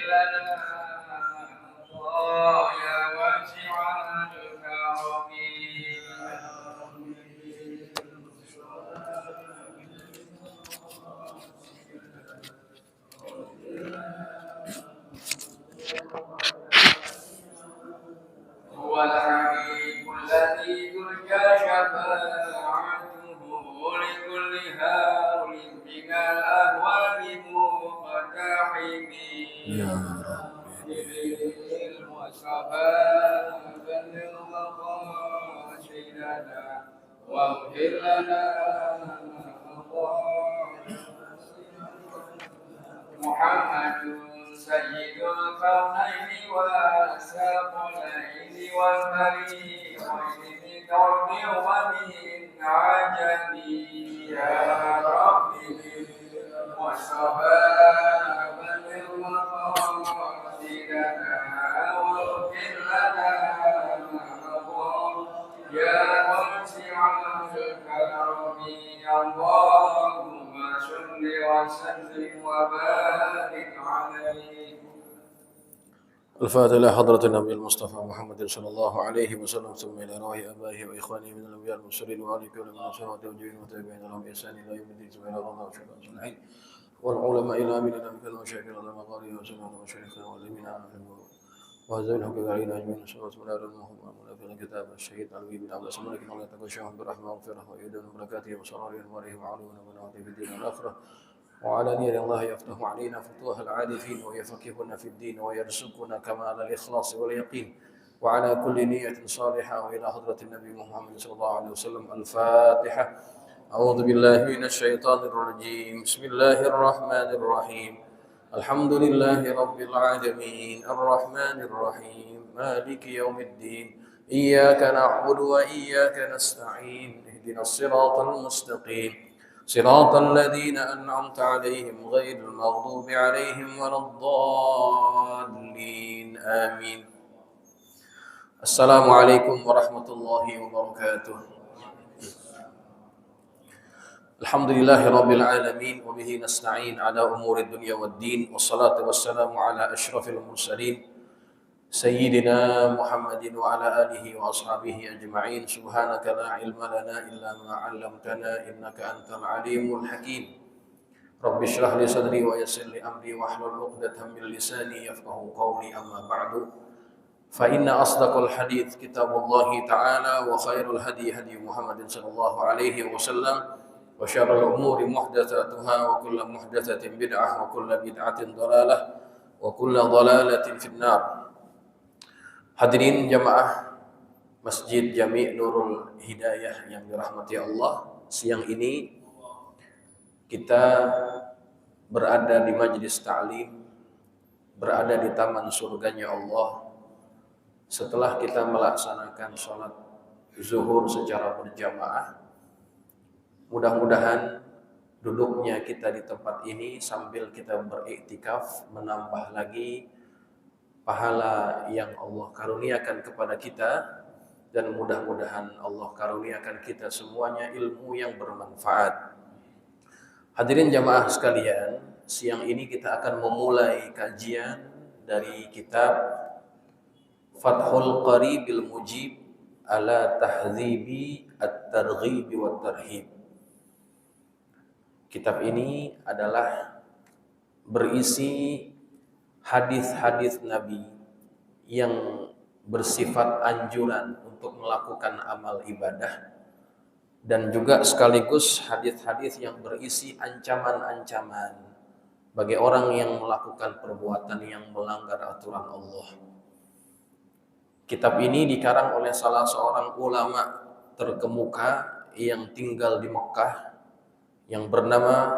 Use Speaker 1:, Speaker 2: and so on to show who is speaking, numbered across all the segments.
Speaker 1: لنا يا واسع الكرم هو الحبيب الذي ترجى شفاعته لكل هول من الأهوال مقتحم
Speaker 2: يا
Speaker 1: المصطفى بلغ مقاصدنا واغفر لنا محمد سيد الكونين والثقلين والفريقين من كون ومن عجب يا ربي والصفا بلغ مقاصدنا واغفر لنا يا واسع الكرم اللهم صل وسلم وبارك عليه.
Speaker 2: الفاتحة إلى حضرة النبي المصطفى محمد صلى الله عليه وسلم ثم إلى روح آبائه وإخوانه من الأنبياء المرسلين وآل كل من الصحابة والتابعين والتابعين لهم بإحسان إلى يوم الدين ثم إلى الله وشهداء الصالحين والعلماء إلى آمين إلى مثل المشايخ إلى المقارئ وسنة ومشايخنا والأمين وهذا الحق علينا أجمعين صلى الله عليه وسلم في الكتاب الشهيد علوي بن عباس مالك الله يتغشاهم برحمة وغفرة ويدون بركاته وسرار أنواره وعلونا ونعطي في الدين والآخرة وعلى نير الله يفتح علينا فتوح العارفين ويفقهنا في الدين ويرزقنا كمال الإخلاص واليقين وعلى كل نية صالحة وإلى حضرة النبي محمد صلى الله عليه وسلم الفاتحة. أعوذ بالله من الشيطان الرجيم. بسم الله الرحمن الرحيم. الحمد لله رب العالمين الرحمن الرحيم مالك يوم الدين إياك نعبد وإياك نستعين اهدنا الصراط المستقيم صراط الذين أنعمت عليهم غير المغضوب عليهم ولا الضالين آمين. السلام عليكم ورحمة الله وبركاته. الحمد لله رب العالمين وبه نستعين على أمور الدنيا والدين والصلاة والسلام على أشرف المرسلين سيدنا محمد وعلى آله وأصحابه أجمعين. سبحانك لا علم لنا إلا ما علمتنا إنك أنت العليم الحكيم. رب اشرح لي صدري ويسر لي أمري واحلل عقدة من لساني يفقهوا قولي. أما بعد فإن أصدق الحديث كتاب الله تعالى وخير الهدي هدي محمد صلى الله عليه وسلم وشر الأمور محدثاتها وكل محدثة بدعة وكل بدعة ضلالة وكل ضلالة في النار. Hadirin jamaah Masjid Jami' Nurul Hidayah yang dirahmati Allah, siang ini kita berada di majlis ta'lim, berada di taman surganya Allah setelah kita melaksanakan sholat zuhur secara berjamaah. Mudah-mudahan duduknya kita di tempat ini sambil kita beriktikaf menambah lagi pahala yang Allah karuniakan kepada kita, dan mudah-mudahan Allah karuniakan kita semuanya ilmu yang bermanfaat. Hadirin jamaah sekalian, siang ini kita akan memulai kajian dari kitab Fathul Qaribil Mujib ala Tahdzibi At-Targhib wa Tarhib. Kitab ini adalah berisi hadis-hadis Nabi yang bersifat anjuran untuk melakukan amal ibadah, dan juga sekaligus hadis-hadis yang berisi ancaman-ancaman bagi orang yang melakukan perbuatan yang melanggar aturan Allah. Kitab ini dikarang oleh salah seorang ulama terkemuka yang tinggal di Mekah yang bernama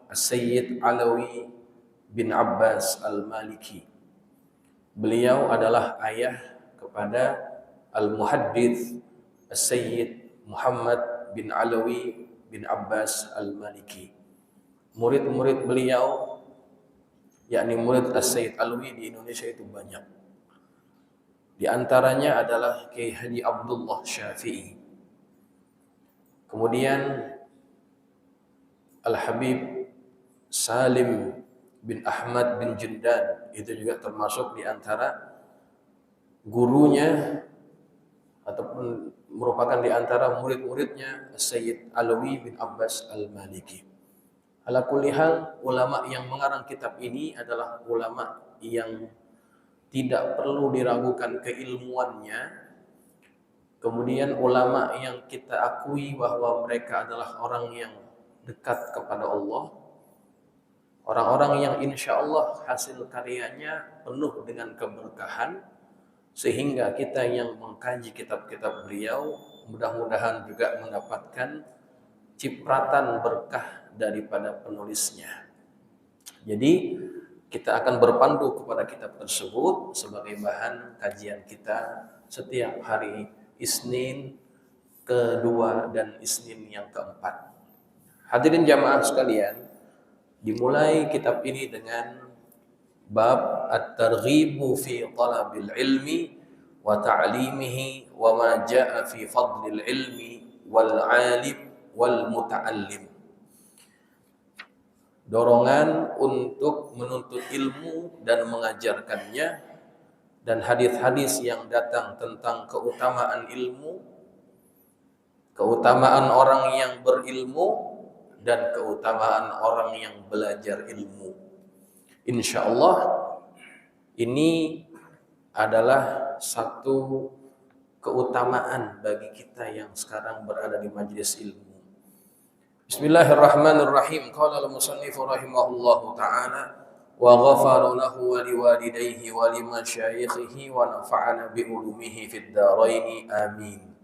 Speaker 2: Sayyid Alawi bin Abbas Al-Maliki. Beliau adalah ayah kepada Al-Muhaddits Sayyid Muhammad bin Alawi bin Abbas Al-Maliki. Murid-murid beliau, yakni murid Sayyid Alawi di Indonesia itu banyak. Di antaranya adalah Kiai Haji Abdullah Syafi'i. Kemudian Al-Habib Salim bin Ahmad bin Jindan, itu juga termasuk di antara gurunya ataupun merupakan di antara murid-muridnya Sayyid Alawi bin Abbas Al-Maliki. Ala kulli hal, ulama yang mengarang kitab ini adalah ulama yang tidak perlu diragukan keilmuannya. Kemudian ulama yang kita akui bahwa mereka adalah orang yang dekat kepada Allah, orang-orang yang insya Allah hasil karyanya penuh dengan keberkahan, sehingga kita yang mengkaji kitab-kitab beliau mudah-mudahan juga mendapatkan cipratan berkah daripada penulisnya. Jadi kita akan berpandu kepada kitab tersebut sebagai bahan kajian kita setiap hari Isnin kedua dan Isnin yang keempat. Hadirin jamaah sekalian, dimulai kitab ini dengan bab at-targhibu fi talabil ilmi wa ta'limihi wa ma jaa fi fadlil ilmi wal alim wal muta'allim. Dorongan untuk menuntut ilmu dan mengajarkannya, dan hadis-hadis yang datang tentang keutamaan ilmu, keutamaan orang yang berilmu, dan keutamaan orang yang belajar ilmu. Insya Allah ini adalah satu keutamaan bagi kita yang sekarang berada di majelis ilmu. Bismillahirrahmanirrahim. Qala al-musannif rahimahullahu ta'ala wa ghafara lahu wa liwalidayhi wa limasyayikhihi wa nafa'ana bi ulumihi fid dharain amin.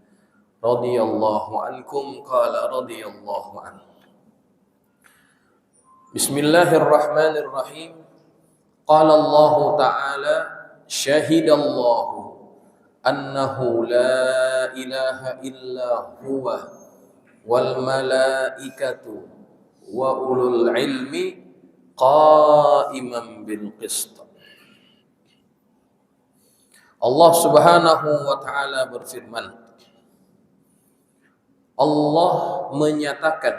Speaker 2: Radiyallahu ankum qala radiyallahu an. Bismillahirrahmanirrahim. Qala Allah ta'ala syahidallahu annahu la ilaha illa huwa wal malaikatu wa ulul ilmi qa'iman bil qist. Allah Subhanahu wa taala berfirman, Allah menyatakan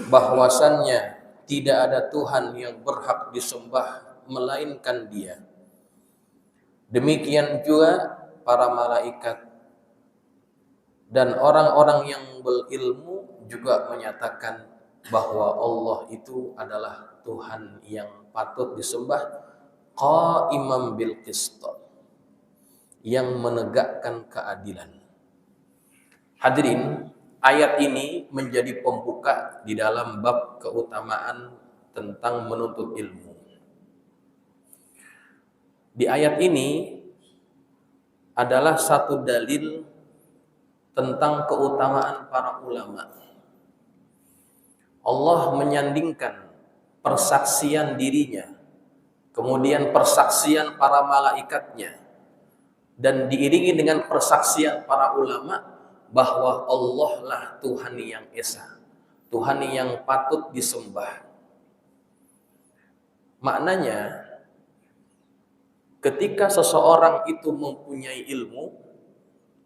Speaker 2: bahwasannya tidak ada Tuhan yang berhak disembah melainkan Dia. Demikian juga para malaikat dan orang-orang yang berilmu juga menyatakan bahwa Allah itu adalah Tuhan yang patut disembah, qa'iman bil qist, yang menegakkan keadilan. Hadirin, ayat ini menjadi pembuka di dalam bab keutamaan tentang menuntut ilmu. Di ayat ini adalah satu dalil tentang keutamaan para ulama. Allah menyandingkan persaksian dirinya, kemudian persaksian para malaikatnya, dan diiringi dengan persaksian para ulama bahwa Allah lah Tuhan yang esa, Tuhan yang patut disembah. Maknanya, ketika seseorang itu mempunyai ilmu,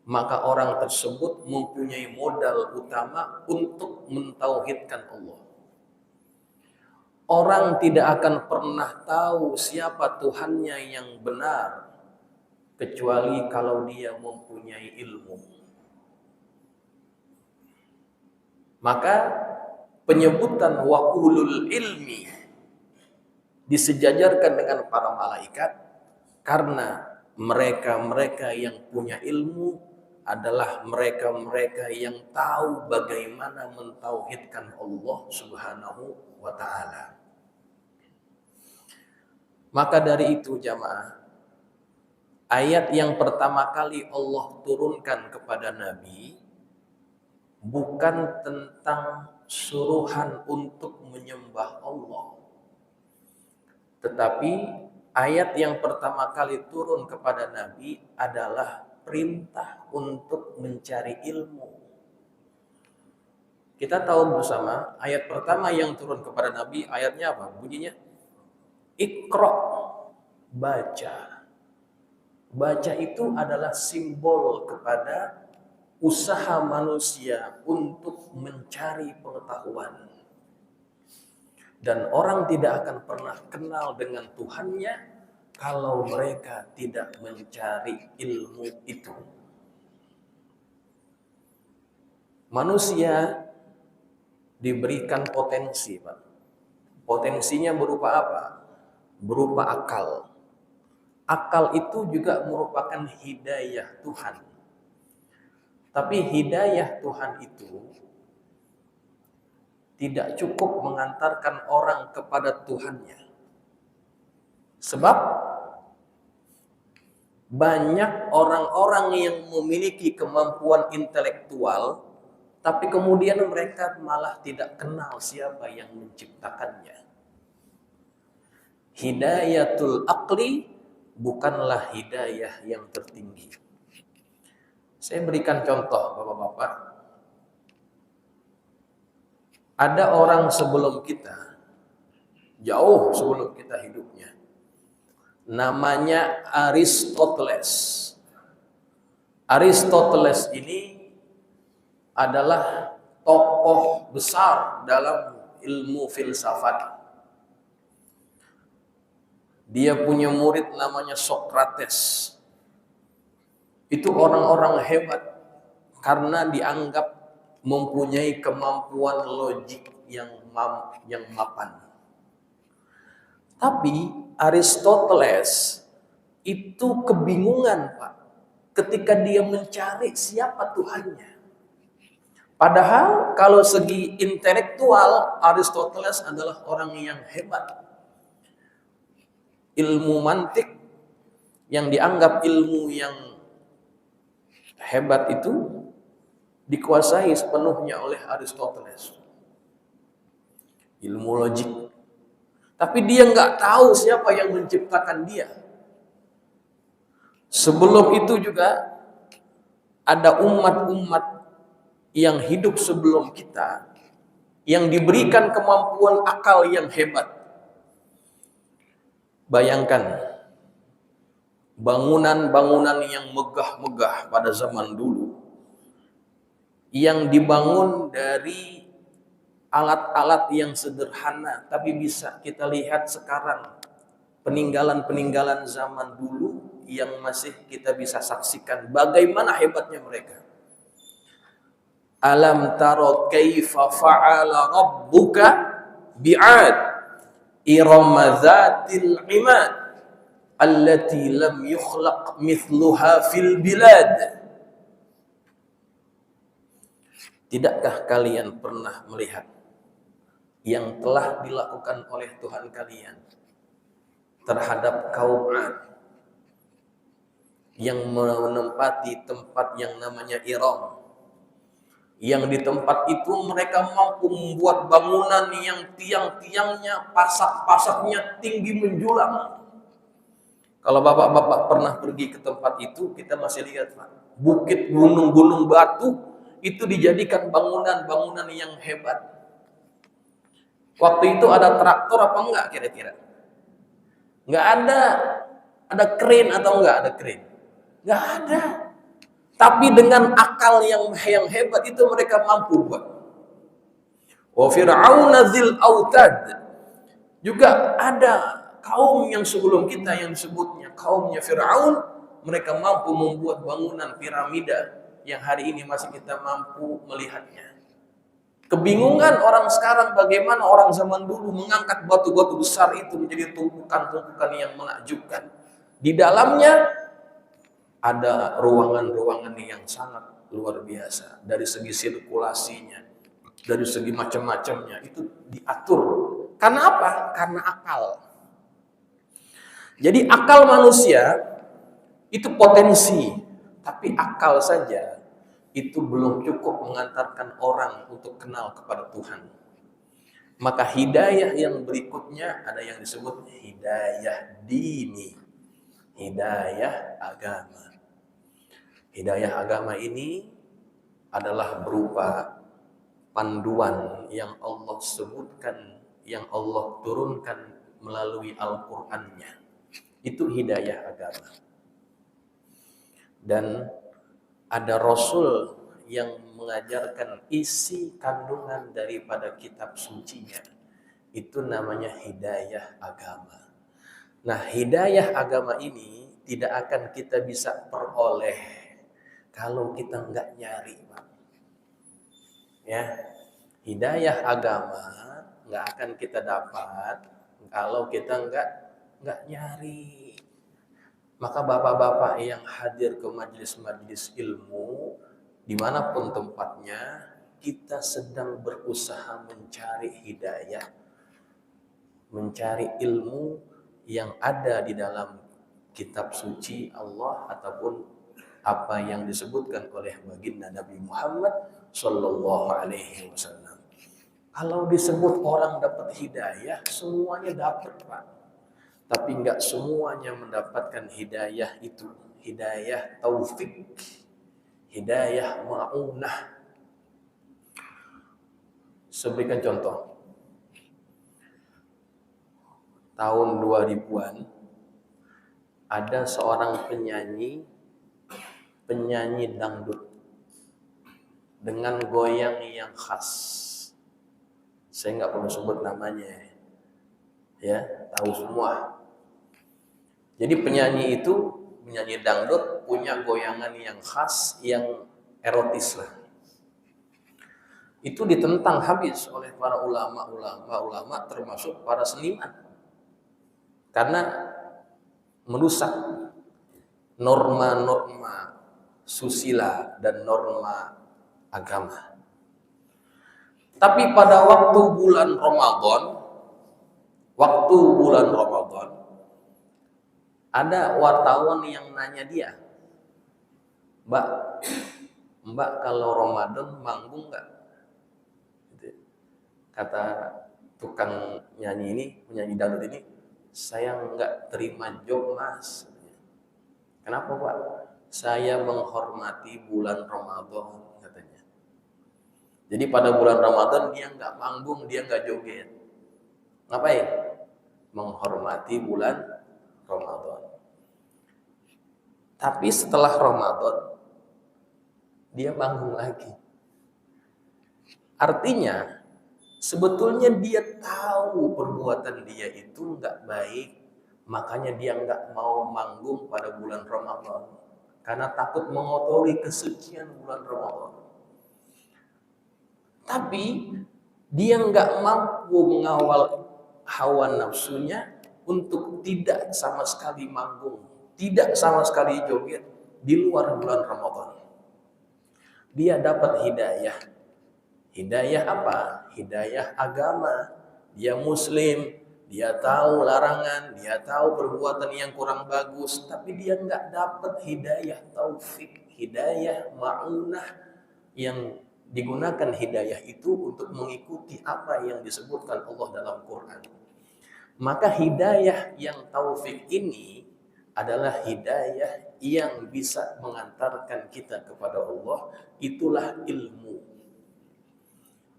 Speaker 2: maka orang tersebut mempunyai modal utama untuk mentauhidkan Allah. Orang tidak akan pernah tahu siapa Tuhannya yang benar kecuali kalau dia mempunyai ilmu. Maka penyebutan wa ulul ilmi disejajarkan dengan para malaikat karena mereka-mereka yang punya ilmu adalah mereka-mereka yang tahu bagaimana mentauhidkan Allah Subhanahu wa ta'ala. Maka dari itu jamaah, ayat yang pertama kali Allah turunkan kepada Nabi bukan tentang suruhan untuk menyembah Allah, tetapi ayat yang pertama kali turun kepada Nabi adalah perintah untuk mencari ilmu. Kita tahu bersama ayat pertama yang turun kepada Nabi, ayatnya apa? Bunyinya Iqra, baca. Baca itu adalah simbol kepada usaha manusia untuk mencari pengetahuan. Dan orang tidak akan pernah kenal dengan Tuhannya kalau mereka tidak mencari ilmu itu. Manusia diberikan potensi, Pak. Potensinya berupa apa? Berupa akal. Akal itu juga merupakan hidayah Tuhan. Tapi hidayah Tuhan itu tidak cukup mengantarkan orang kepada Tuhannya. Sebab banyak orang-orang yang memiliki kemampuan intelektual, tapi kemudian mereka malah tidak kenal siapa yang menciptakannya. Hidayatul aqli bukanlah hidayah yang tertinggi. Saya berikan contoh, Bapak-bapak. Ada orang sebelum kita, jauh sebelum kita hidupnya, namanya Aristoteles. Aristoteles ini adalah tokoh besar dalam ilmu filsafat. Dia punya murid namanya Socrates. Itu orang-orang hebat karena dianggap mempunyai kemampuan logik yang mapan. Tapi Aristoteles itu kebingungan, Pak, ketika dia mencari siapa Tuhannya. Padahal kalau segi intelektual Aristoteles adalah orang yang hebat. Ilmu mantik yang dianggap ilmu yang hebat itu dikuasai sepenuhnya oleh Aristoteles. Ilmu logik. Tapi dia nggak tahu siapa yang menciptakan dia. Sebelum itu juga ada umat-umat yang hidup sebelum kita yang diberikan kemampuan akal yang hebat. Bayangkan bangunan-bangunan yang megah-megah pada zaman dulu yang dibangun dari alat-alat yang sederhana, tapi bisa kita lihat sekarang peninggalan-peninggalan zaman dulu yang masih kita bisa saksikan bagaimana hebatnya mereka. Alam taro kaifa fa'ala rabbuka bi'ad irama dzatil imad allati lam yukhlaq mithluha fil bilad. Tidakkah kalian pernah melihat yang telah dilakukan oleh Tuhan kalian terhadap kaum 'Ad yang menempati tempat yang namanya Iram, yang di tempat itu mereka mampu membuat bangunan yang tiang-tiangnya, pasak-pasaknya tinggi menjulang. Kalau bapak-bapak pernah pergi ke tempat itu, kita masih lihat, Pak, bukit, gunung-gunung batu itu dijadikan bangunan-bangunan yang hebat. Waktu itu ada traktor apa enggak kira-kira? Enggak ada. Ada kren atau enggak ada kren? Enggak ada. Tapi dengan akal yang hebat itu mereka mampu buat. Wa fir'auna dzil autad. Juga ada kaum yang sebelum kita yang disebutnya kaumnya Fir'aun, mereka mampu membuat bangunan piramida yang hari ini masih kita mampu melihatnya. Kebingungan orang sekarang bagaimana orang zaman dulu mengangkat batu-batu besar itu menjadi tumpukan-tumpukan yang menakjubkan. Di dalamnya ada ruangan-ruangan yang sangat luar biasa dari segi sirkulasinya, dari segi macam-macamnya itu diatur. Karena apa? Karena akal. Jadi akal manusia itu potensi, tapi akal saja itu belum cukup mengantarkan orang untuk kenal kepada Tuhan. Maka hidayah yang berikutnya ada yang disebut hidayah dini, hidayah agama. Hidayah agama ini adalah berupa panduan yang Allah sebutkan, yang Allah turunkan melalui Al-Qur'annya. Itu hidayah agama. Dan ada Rasul yang mengajarkan isi kandungan daripada kitab sucinya. Itu namanya hidayah agama. Nah, hidayah agama ini tidak akan kita bisa peroleh kalau kita nggak nyari, Pak. Ya, hidayah agama nggak akan kita dapat kalau kita nggak nyari. Maka bapak-bapak yang hadir ke majelis-majelis ilmu, dimanapun tempatnya, kita sedang berusaha mencari hidayah, mencari ilmu yang ada di dalam kitab suci Allah ataupun apa yang disebutkan oleh baginda Nabi Muhammad Sallallahu Alaihi Wasallam. Kalau disebut orang dapat hidayah, semuanya dapat, Pak. Tapi enggak semuanya mendapatkan hidayah itu. Hidayah taufik, hidayah ma'unah. Seberikan contoh. Tahun 2000-an ada seorang penyanyi dangdut dengan goyang yang khas. Saya nggak perlu sebut namanya, ya, tahu semua. Jadi penyanyi dangdut punya goyangan yang khas, yang erotis lah. Itu ditentang habis oleh para ulama termasuk para seniman, karena merusak norma-norma susila dan norma agama. Tapi pada waktu bulan Ramadan, ada wartawan yang nanya dia, Mbak kalau Ramadan manggung nggak? Kata tukang penyanyi dangdut ini, saya nggak terima job mas. Kenapa Pak? Saya menghormati bulan Ramadan, katanya. Jadi pada bulan Ramadan dia nggak manggung, dia nggak joget. Ngapain? Menghormati bulan Ramadan. Tapi setelah Ramadan dia manggung lagi. Artinya sebetulnya dia tahu perbuatan dia itu nggak baik, makanya dia nggak mau manggung pada bulan Ramadan karena takut mengotori kesucian bulan Ramadan. Tapi dia nggak mampu mengawal hawa nafsunya untuk tidak sama sekali manggung, tidak sama sekali joget di luar bulan Ramadan. Dia dapat hidayah. Hidayah apa? Hidayah agama. Dia muslim, dia tahu larangan, dia tahu perbuatan yang kurang bagus, tapi dia nggak dapat hidayah taufik, hidayah ma'unah, yang digunakan hidayah itu untuk mengikuti apa yang disebutkan Allah dalam Quran. Maka hidayah yang taufik ini adalah hidayah yang bisa mengantarkan kita kepada Allah. Itulah ilmu.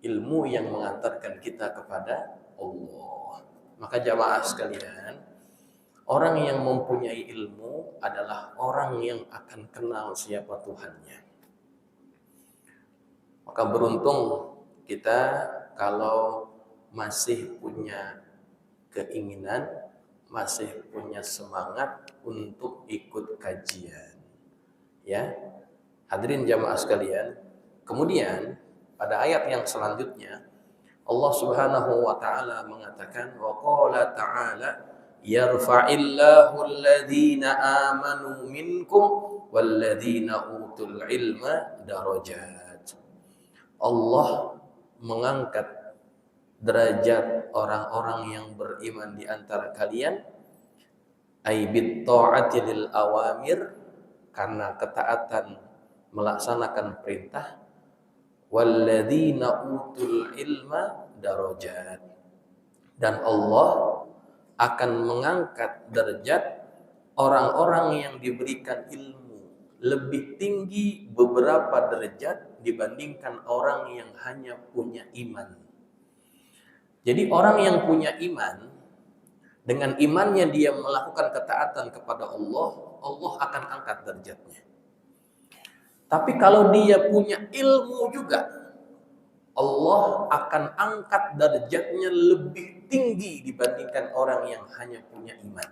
Speaker 2: Ilmu yang mengantarkan kita kepada Allah. Maka jamaah sekalian, orang yang mempunyai ilmu adalah orang yang akan kenal siapa Tuhannya. Maka beruntung kita kalau masih punya keinginan, masih punya semangat untuk ikut kajian. Ya. Hadirin jamaah sekalian, kemudian pada ayat yang selanjutnya Allah Subhanahu wa taala mengatakan, wa qala ta'ala yarfa'illahu alladhina amanu minkum walladhina utul ilma darajat. Allah mengangkat derajat orang-orang yang beriman di antara kalian, ay bit ta'ati lil awamir, karena ketaatan melaksanakan perintah, walladzina utul ilma darajat, dan Allah akan mengangkat derajat orang-orang yang diberikan ilmu lebih tinggi beberapa derajat dibandingkan orang yang hanya punya iman. Jadi orang yang punya iman, dengan imannya dia melakukan ketaatan kepada Allah, Allah akan angkat derajatnya. Tapi kalau dia punya ilmu juga, Allah akan angkat derajatnya lebih
Speaker 3: tinggi dibandingkan orang yang hanya punya iman.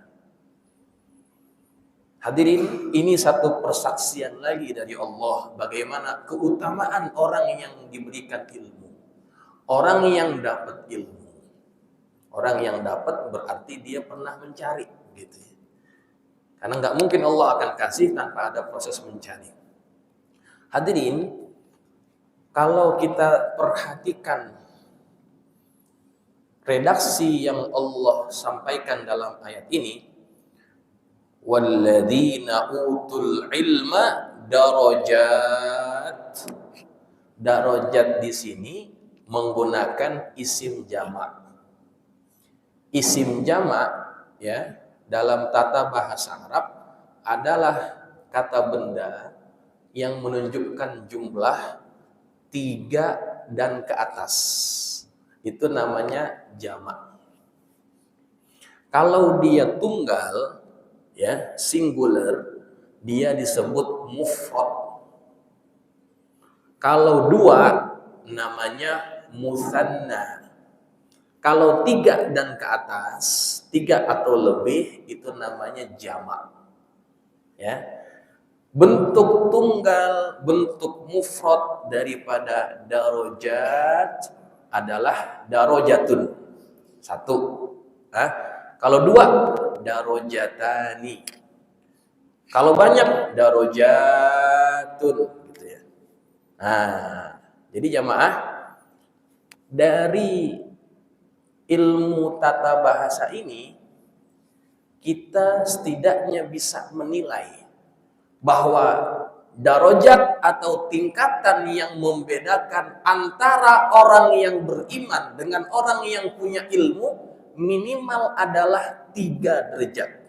Speaker 3: Hadirin, ini satu persaksian lagi dari Allah bagaimana keutamaan orang yang diberikan ilmu. Orang yang dapat ilmu. Orang yang dapat berarti dia pernah mencari, gitu. Karena nggak mungkin Allah akan kasih tanpa ada proses mencari. Hadirin, kalau kita perhatikan redaksi yang Allah sampaikan dalam ayat ini, walladzina utul ilma darajat. Darajat di sini menggunakan isim jamak. Isim jamak ya dalam tata bahasa Arab adalah kata benda yang menunjukkan jumlah 3 dan ke atas. Itu namanya jamak. Kalau dia tunggal ya, singular, dia disebut mufrad. Kalau 2 namanya musanna. Kalau 3 dan ke atas, 3 atau lebih, itu namanya jamak. Ya. Bentuk tunggal, bentuk mufrad daripada darajat adalah darajatun. 1. Kalau 2, darajatani. Kalau banyak, darajatun, gitu ya. Nah, jadi jamaah, dari ilmu tata bahasa ini kita setidaknya bisa menilai bahwa darajat atau tingkatan yang membedakan antara orang yang beriman dengan orang yang punya ilmu minimal adalah 3 derajat.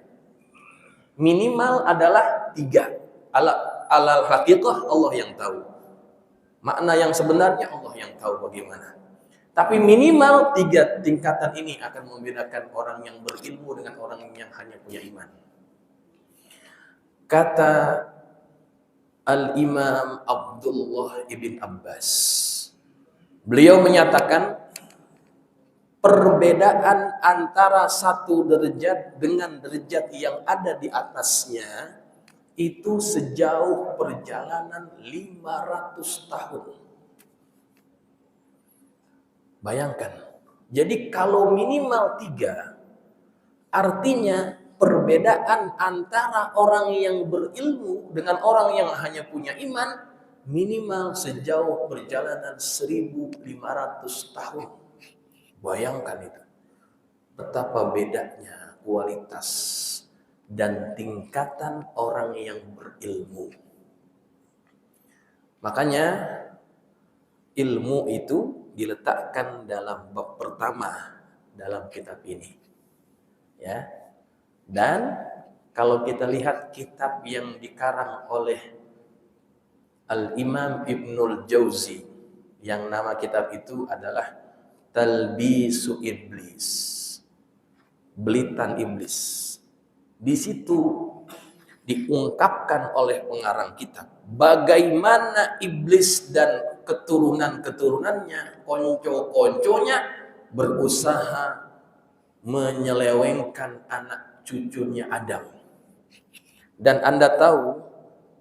Speaker 3: Minimal adalah 3. Alal haqiqah Allah yang tahu. Makna yang sebenarnya Allah yang tahu bagaimana. Tapi minimal 3 tingkatan ini akan membedakan orang yang berilmu dengan orang yang hanya punya iman. Kata Al-Imam Abdullah ibn Abbas, beliau menyatakan perbedaan antara 1 derajat dengan derajat yang ada di atasnya itu sejauh perjalanan 500 tahun. Bayangkan, jadi kalau minimal 3, artinya perbedaan antara orang yang berilmu dengan orang yang hanya punya iman minimal sejauh perjalanan 1500 tahun. Bayangkan itu, betapa bedanya kualitas dan tingkatan orang yang berilmu. Makanya ilmu itu diletakkan dalam bab pertama dalam kitab ini, ya. Dan kalau kita lihat kitab yang dikarang oleh Al-Imam Ibnul Jauzi, yang nama kitab itu adalah Talbisu Iblis, Belitan Iblis. Di situ diungkapkan oleh pengarang kitab bagaimana iblis dan keturunan-keturunannya, konco-konconya berusaha menyelewengkan anak cucunya Adam. Dan Anda tahu,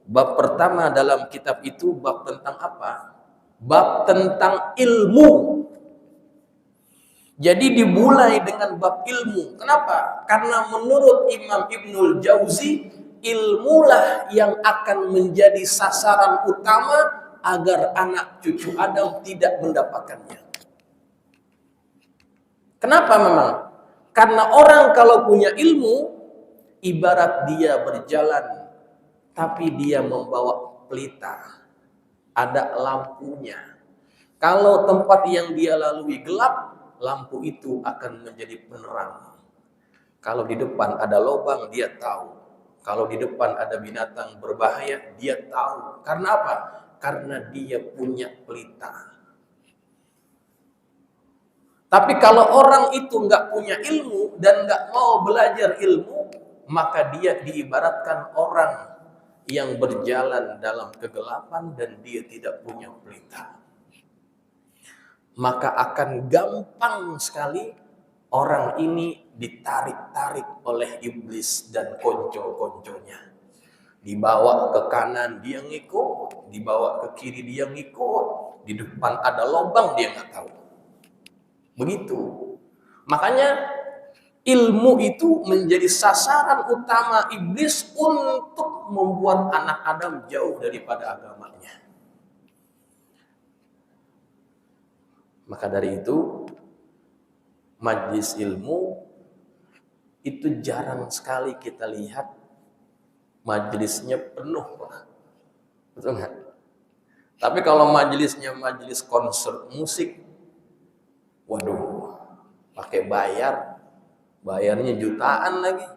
Speaker 3: bab pertama dalam kitab itu bab tentang apa? Bab tentang ilmu. Jadi dimulai dengan bab ilmu. Kenapa? Karena menurut Imam Ibnul Jauzi, ilmulah yang akan menjadi sasaran utama agar anak cucu Adam tidak mendapatkannya. Kenapa memang? Karena orang kalau punya ilmu, ibarat dia berjalan, tapi dia membawa pelita. Ada lampunya. Kalau tempat yang dia lalui gelap, lampu itu akan menjadi penerang. Kalau di depan ada lubang, dia tahu. Kalau di depan ada binatang berbahaya, dia tahu. Karena apa? Karena dia punya pelita. Tapi kalau orang itu nggak punya ilmu dan nggak mau belajar ilmu, maka dia diibaratkan orang yang berjalan dalam kegelapan dan dia tidak punya pelita. Maka akan gampang sekali orang ini ditarik-tarik oleh iblis dan konco-konconya. Dibawa ke kanan dia ngikut, dibawa ke kiri dia ngikut, di depan ada lubang dia nggak tahu. Begitu. Makanya ilmu itu menjadi sasaran utama iblis untuk membuat anak Adam jauh daripada agamanya. Maka dari itu, majelis ilmu itu jarang sekali kita lihat majelisnya penuh, Pak. Betul nggak? Tapi kalau majelisnya majelis konser musik, waduh, pakai bayarnya jutaan lagi.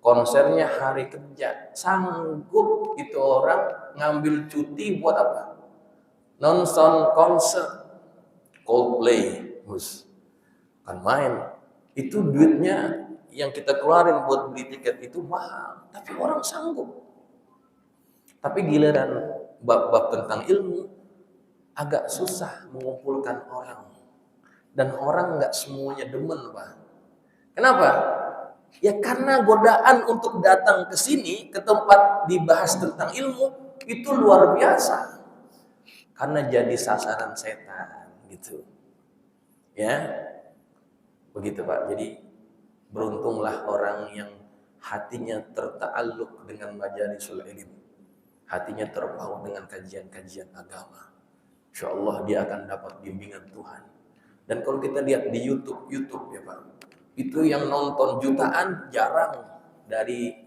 Speaker 3: Konsernya hari kerja. Sanggup itu orang ngambil cuti buat apa? Nonton konser Coldplay, kan main. Itu duitnya yang kita keluarin buat beli tiket itu mahal, tapi orang sanggup. Tapi giliran bab-bab tentang ilmu agak susah mengumpulkan orang, dan orang nggak semuanya demen, Pak. Kenapa? Ya karena godaan untuk datang ke sini, ke tempat dibahas tentang ilmu itu luar biasa, karena jadi sasaran setan gitu. Ya, begitu Pak. Jadi beruntunglah orang yang hatinya terta'alluq dengan majalisul ilm, hatinya terpaut dengan kajian-kajian agama. Insya Allah dia akan dapat bimbingan Tuhan. Dan kalau kita lihat di YouTube ya Pak, itu yang nonton jutaan jarang dari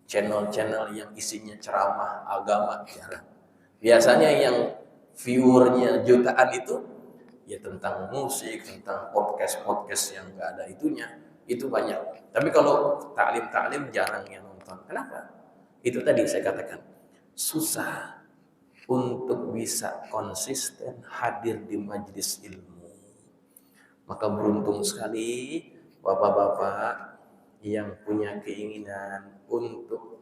Speaker 3: channel-channel yang isinya ceramah agama, jarang. Biasanya yang viewernya jutaan itu ya tentang musik, tentang podcast yang nggak ada itunya, itu banyak. Tapi kalau taklim jarang yang nonton. Kenapa? Itu tadi saya katakan, susah untuk bisa konsisten hadir di majelis ilmu. Maka beruntung sekali bapak-bapak yang punya keinginan untuk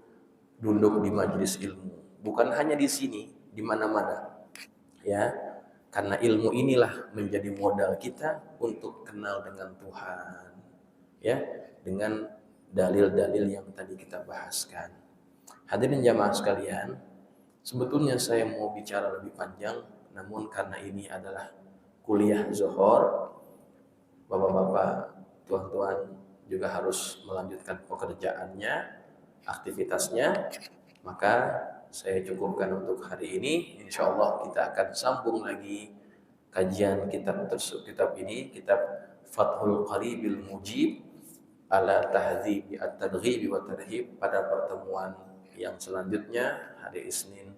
Speaker 3: duduk di majelis ilmu. Bukan hanya di sini, di mana-mana. Ya, karena ilmu inilah menjadi modal kita untuk kenal dengan Tuhan. Ya, dengan dalil-dalil yang tadi kita bahaskan. Hadirin jamaah sekalian, sebetulnya saya mau bicara lebih panjang, namun karena ini adalah kuliah zuhur, bapak-bapak, tuan-tuan juga harus melanjutkan pekerjaannya, aktivitasnya, maka saya cukupkan untuk hari ini. Insya Allah kita akan sambung lagi kajian kitab ini, kitab Fathul Qaribil Mujib ala Tahdzibi at-Targhib wa Tarhib, pada pertemuan yang selanjutnya hari Isnin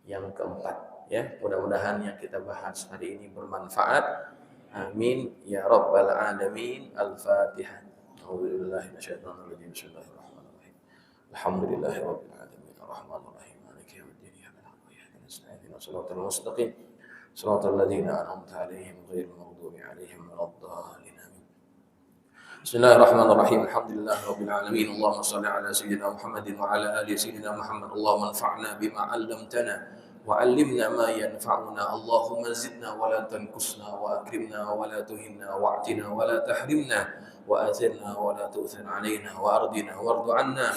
Speaker 3: yang keempat. Ya, mudah-mudahan yang kita bahas hari ini bermanfaat. Amin ya rabbal alamin. Al-Fatihah. A'udzubillahi minasyaitonir rajim. Bismillahirrahmanirrahim. Alhamdulillahi rabbil alamin. Arrahmanir rahim. Maliki yaumiddin. Iyyaka na'budu wa iyyaka nasta'in. Ihdinas siratal mustaqim. Siratal ladzina an'amta 'alaihim ghairil maghdubi 'alaihim waladdallin. Bismillahirrahmanirrahim. Alhamdulillahi rabbil alamin. Allahumma shalli ala sayyidina Muhammadin wa ala ali sayyidina Muhammad. Allahumma anfa'na bima 'allamtana وعلمنا ما ينفعنا. اللهم زدنا ولا تنقصنا وأكرمنا ولا تهنا واعطنا ولا تحرمنا وآثرنا ولا تؤثر علينا وأرضنا وارض عنا.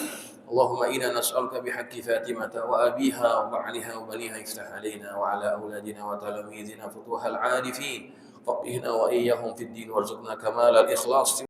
Speaker 3: اللهم إنا نسألك بحق فاطمة وأبيها وبعلها وبنيها افتح علينا وعلى أولادنا وتلاميذنا فتوح العارفين، فقهنا وإياهم في الدين وارزقنا كمال الإخلاص